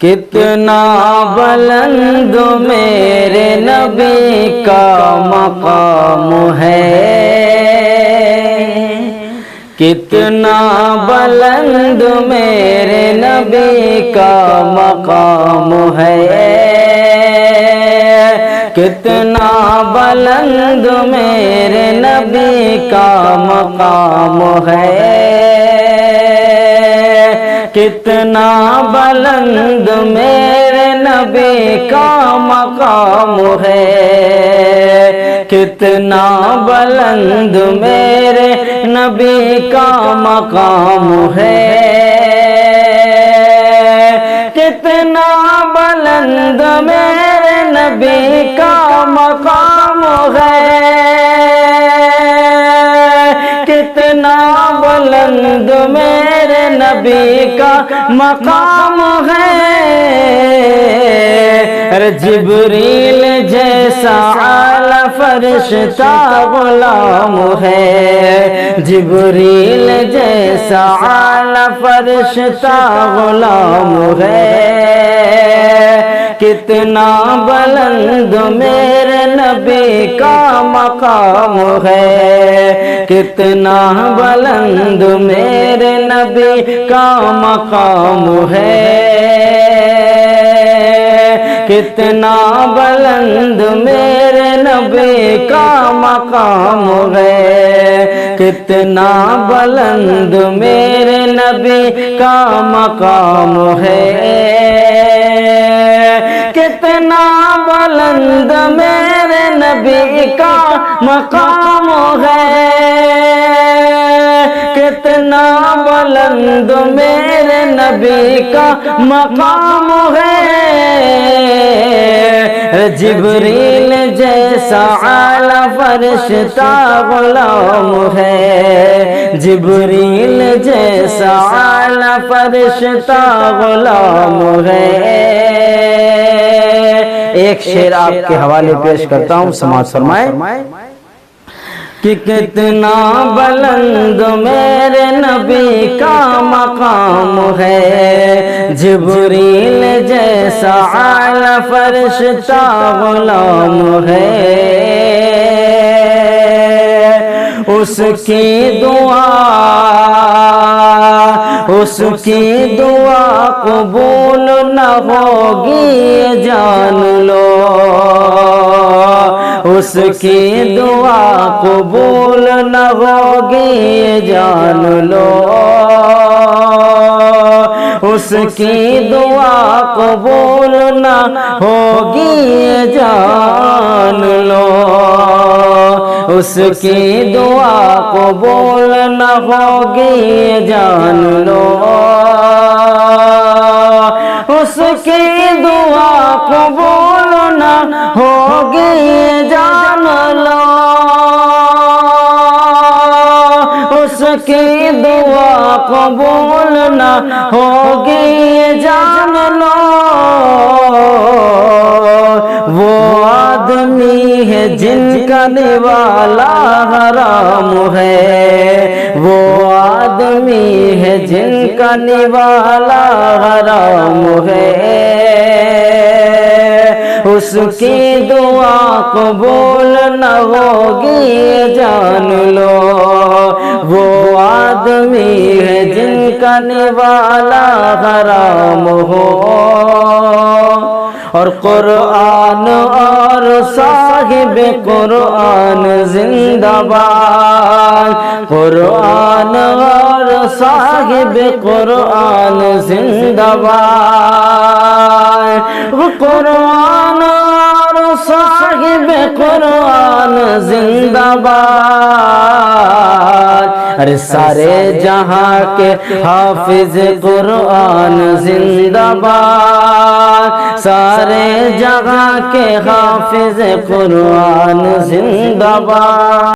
کتنا بلند میرے نبی کا مقام ہے، کتنا بلند میرے نبی کا مقام ہے، کتنا بلند میرے نبی کا مقام ہے، کتنا بلند میرے نبی کا مقام ہے، کتنا بلند میرے نبی کا مقام ہے، کتنا بلند میرے نبی کا مقام ہے، کتنا بلند میرے نبی کا مقام ہے، جبریل جیسا اعلی فرشتہ غلام ہے، جبریل جیسا اعلی فرشتہ غلام ہے، کتنا بلند میرے نبی کا مقام ہے، کتنا بلند میرے نبی کا مقام ہے، کتنا بلند میرے نبی کا مقام ہے، کتنا بلند میرے نبی کا مقام ہے، کتنا بلند میرے نبی کا مقام ہے، کتنا بلند میرے نبی کا مقام ہے، جبریل جیسا اعلی فرشتہ غلام ہے، جبریل جیسا اعلی فرشتہ غلام ہے۔ ایک شعر آپ کے حوالے پیش کرتا ہوں، سماعت فرمائیں کہ کتنا بلند میرے نبی کا مقام ہے، جبریل جیسا اعلی فرشتہ غلام ہے، اس کی دعا قبول نہ ہوگی جان لو، اس کی دعا قبول نہ ہوگی جان لو، اس کی دعا قبول نہ ہوگی جان لو، اس کی دعا قبول نہ ہوگی جان لو، اس کی دعا قبول نہ ہوگی جان لو، اس کی دعا قبول نہ ہوگی جان لو، وہ آدمی ہے جن کا نوالا حرام ہے، وہ آدمی ہے جن کا نوالا حرام ہے، اس کی دعا قبول نہ ہوگی جان لو، وہ آدمی ہے جن کا نوالا حرام ہو، اور قرآن اور صاحب قرآن زندہ باد، قرآن اور صاحب قرآن زندہ باد، قرآن اور صاحب قرآن زندہ باد، ارے سارے جہاں کے حافظ قرآن زندہ باد، سارے جہاں کے حافظ قرآن زندہ باد۔